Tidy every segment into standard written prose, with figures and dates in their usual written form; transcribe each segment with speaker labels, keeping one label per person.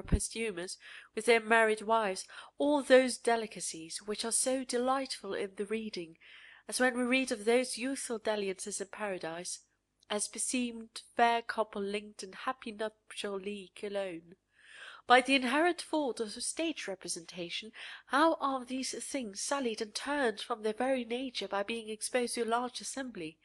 Speaker 1: or posthumous, with their married wives, all those delicacies which are so delightful in the reading, as when we read of those youthful dalliances in paradise, as beseemed fair couple linked in happy nuptial league alone. By the inherent fault of stage representation, how are these things sullied and turned from their very nature by being exposed to a large assembly?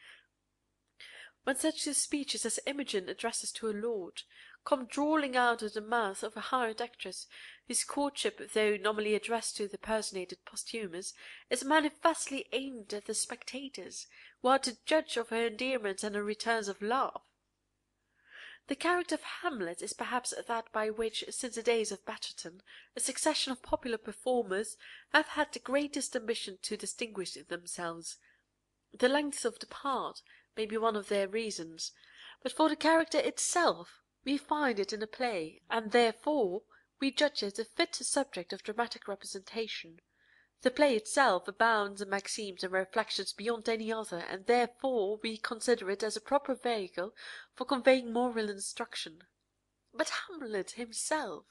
Speaker 1: When such speeches as Imogen addresses to her lord come drawling out of the mouth of a hired actress, whose courtship, though nominally addressed to the personated Posthumus, is manifestly aimed at the spectators, who are to judge of her endearments and her returns of love. The character of Hamlet is perhaps that by which, since the days of Betterton, a succession of popular performers have had the greatest ambition to distinguish themselves. The length of the part may be one of their reasons, but for the character itself we find it in a play, and therefore we judge it a fit subject of dramatic representation. The play itself abounds in maxims and reflections beyond any other, and therefore we consider it as a proper vehicle for conveying moral instruction. But Hamlet himself,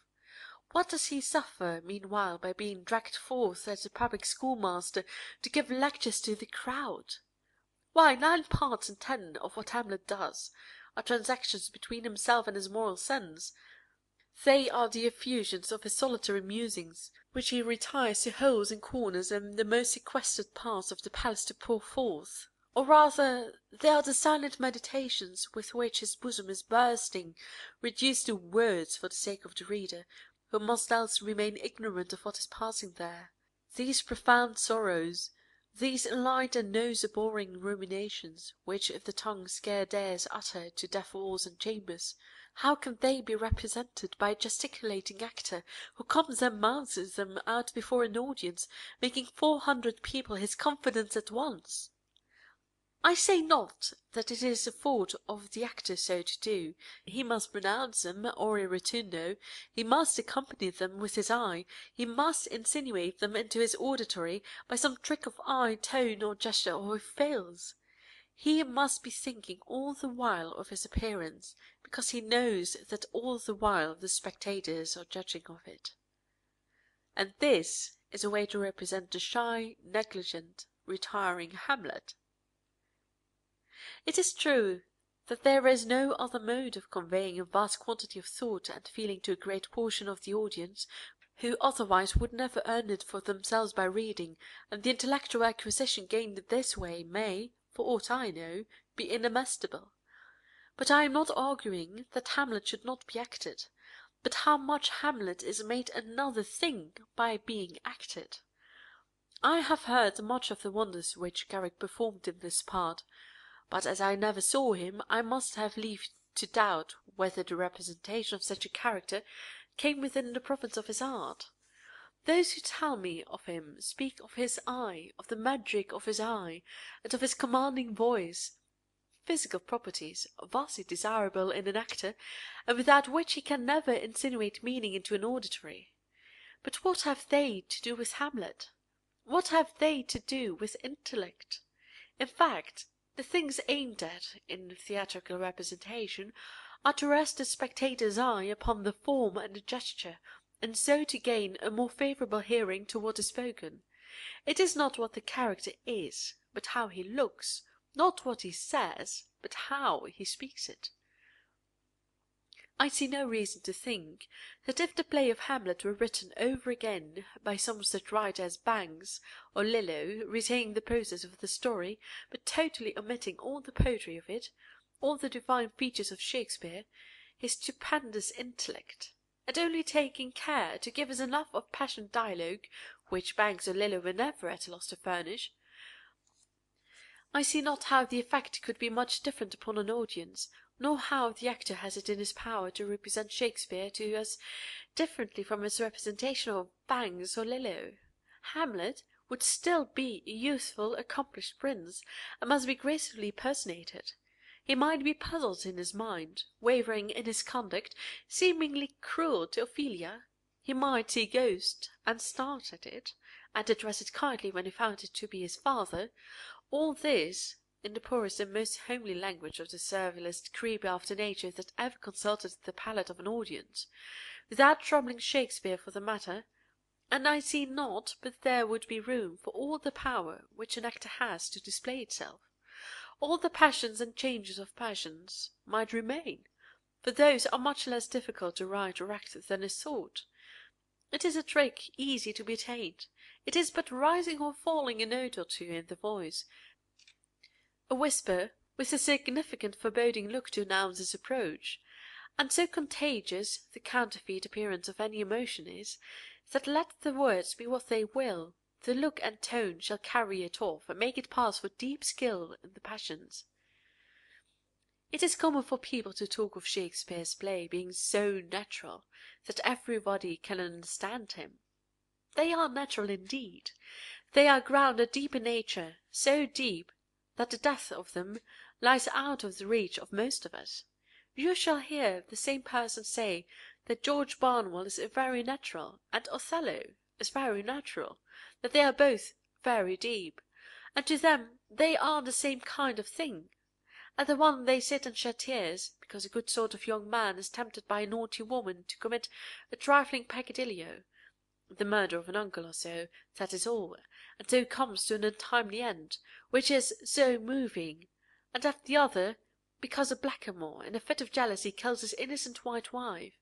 Speaker 1: what does he suffer meanwhile by being dragged forth as a public schoolmaster to give lectures to the crowd? Why, 9 parts in 10 of what Hamlet does are transactions between himself and his moral sense. They are the effusions of his solitary musings, which he retires to holes and corners and the most sequestered parts of the palace to pour forth. Or rather, they are the silent meditations with which his bosom is bursting, reduced to words for the sake of the reader, who must else remain ignorant of what is passing there. These profound sorrows, these light and nose-boring ruminations, which the tongue scarce dares utter to deaf walls and chambers, how can they be represented by a gesticulating actor, who comes and mouths them out before an audience, making 400 people his confidants at once? I say not that it is the fault of the actor so to do. He must pronounce them ore rotundo, he must accompany them with his eye, he must insinuate them into his auditory by some trick of eye, tone, or gesture, or he fails. He must be thinking all the while of his appearance, because he knows that all the while the spectators are judging of it. And this is a way to represent the shy, negligent, retiring Hamlet. It is true that there is no other mode of conveying a vast quantity of thought and feeling to a great portion of the audience, who otherwise would never earn it for themselves by reading, and the intellectual acquisition gained in this way may, for aught I know, be inestimable. But I am not arguing that Hamlet should not be acted, but how much Hamlet is made another thing by being acted. I have heard much of the wonders which Garrick performed in this part, but as I never saw him, I must have leave to doubt whether the representation of such a character came within the province of his art. Those who tell me of him speak of his eye, of the magic of his eye, and of his commanding voice, physical properties, vastly desirable in an actor, and without which he can never insinuate meaning into an auditory. But what have they to do with Hamlet? What have they to do with intellect? In fact, the things aimed at in theatrical representation are to rest the spectator's eye upon the form and the gesture, and so to gain a more favourable hearing to what is spoken. It is not what the character is, but how he looks, not what he says, but how he speaks it. I see no reason to think that if the play of Hamlet were written over again by some such writer as Banks or Lillo, retaining the process of the story, but totally omitting all the poetry of it, all the divine features of Shakespeare, his stupendous intellect, and only taking care to give us enough of passionate dialogue, which Banks or Lillo were never at a loss to furnish, I see not how the effect could be much different upon an audience, nor how the actor has it in his power to represent Shakespeare to us differently from his representation of Banks or Lillo. Hamlet would still be a youthful, accomplished prince, and must be gracefully personated. He might be puzzled in his mind, wavering in his conduct, seemingly cruel to Ophelia. He might see a ghost, and start at it, and address it kindly when he found it to be his father. All this, in the poorest and most homely language of the servilest creep after nature that ever consulted the palate of an audience, without troubling Shakespeare for the matter, and I see not but there would be room for all the power which an actor has to display itself. All the passions and changes of passions might remain, for those are much less difficult to write or act than is thought. It is a trick easy to be attained. It is but rising or falling a note or two in the voice, a whisper with a significant foreboding look to announce its approach, and so contagious the counterfeit appearance of any emotion is, that let the words be what they will, the look and tone shall carry it off and make it pass for deep skill in the passions. It is common for people to talk of Shakespeare's play being so natural that everybody can understand him. They are natural indeed. They are grounded deep in nature, so deep that the depth of them lies out of the reach of most of us. You shall hear the same person say that George Barnwell is very natural, and Othello is very natural, that they are both very deep, and to them they are the same kind of thing. At the one they sit and shed tears, because a good sort of young man is tempted by a naughty woman to commit a trifling peccadillo, the murder of an uncle or so, that is all, and so comes to an untimely end, which is so moving; and at the other, because a blackamoor in a fit of jealousy kills his innocent white wife,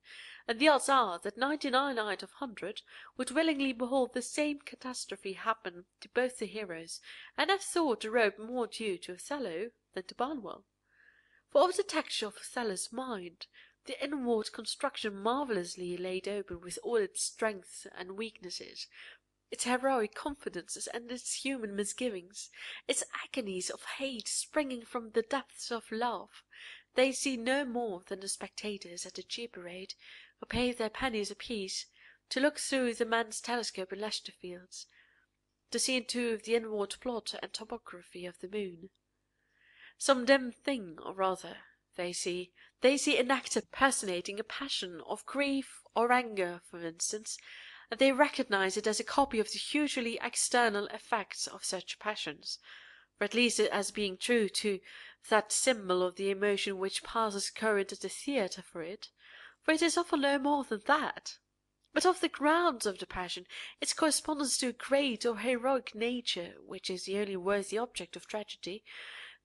Speaker 1: and the odds are that 99 out of 100 would willingly behold the same catastrophe happen to both the heroes, and have thought the robe more due to Othello than to Barnwell. For of the texture of Othello's mind, the inward construction marvellously laid open with all its strengths and weaknesses, its heroic confidences and its human misgivings, its agonies of hate springing from the depths of love, they see no more than the spectators at the cheap parade, who pay their pennies apiece to look through the man's telescope in Leicester Fields, to see into the inward plot and topography of the moon. Some dim thing or other they see an actor personating a passion of grief or anger, for instance, and they recognize it as a copy of the usually external effects of such passions, or at least as being true to that symbol of the emotion which passes current at the theatre for it is often no more than that, but of the grounds of the passion, its correspondence to a great or heroic nature, which is the only worthy object of tragedy,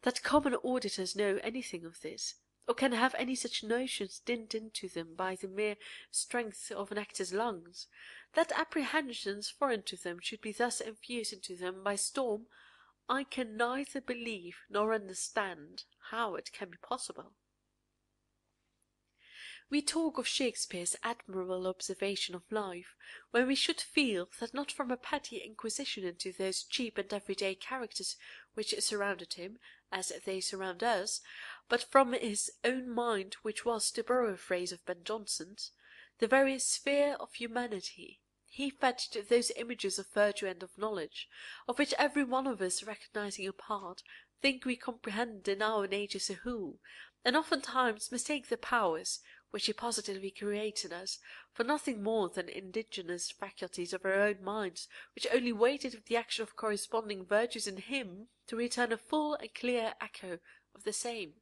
Speaker 1: that common auditors know anything of this, or can have any such notions dinned into them by the mere strength of an actor's lungs, that apprehensions foreign to them should be thus infused into them by storm, I can neither believe nor understand how it can be possible. We talk of Shakespeare's admirable observation of life, when we should feel that not from a petty inquisition into those cheap and everyday characters which surrounded him, as they surround us, but from his own mind, which was, to borrow a phrase of Ben Jonson's, the very sphere of humanity, he fetched those images of virtue and of knowledge, of which every one of us, recognizing a part, think we comprehend in our natures a whole, and oftentimes mistake the powers which he positively creates in us for nothing more than indigenous faculties of our own minds, which only waited for the action of corresponding virtues in him to return a full and clear echo of the same.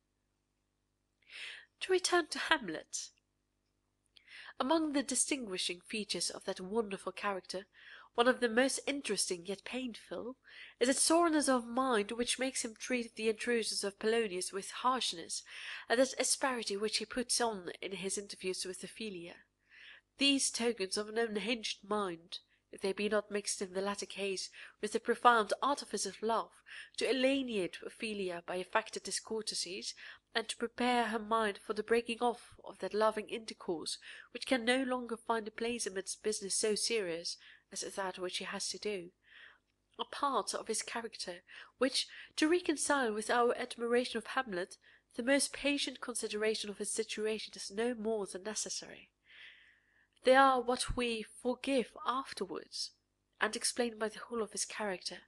Speaker 1: To return to Hamlet. Among the distinguishing features of that wonderful character, one of the most interesting yet painful, is that soreness of mind which makes him treat the intrusions of Polonius with harshness, and that asperity which he puts on in his interviews with Ophelia. These tokens of an unhinged mind, if they be not mixed in the latter case with the profound artifice of love, to alienate Ophelia by affected discourtesies, and to prepare her mind for the breaking off of that loving intercourse which can no longer find a place amidst business so serious as that which he has to do, are parts of his character, which, to reconcile with our admiration of Hamlet, the most patient consideration of his situation is no more than necessary. They are what we forgive afterwards, and explained by the whole of his character,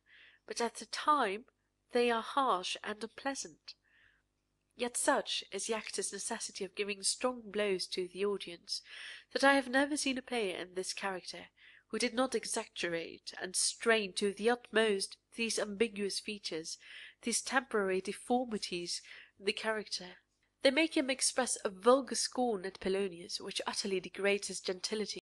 Speaker 1: but at the time they are harsh and unpleasant. Yet such is the actor's necessity of giving strong blows to the audience, that I have never seen a player in this character who did not exaggerate and strain to the utmost these ambiguous features, these temporary deformities in the character, They make him express a vulgar scorn at Polonius, which utterly degrades his gentility.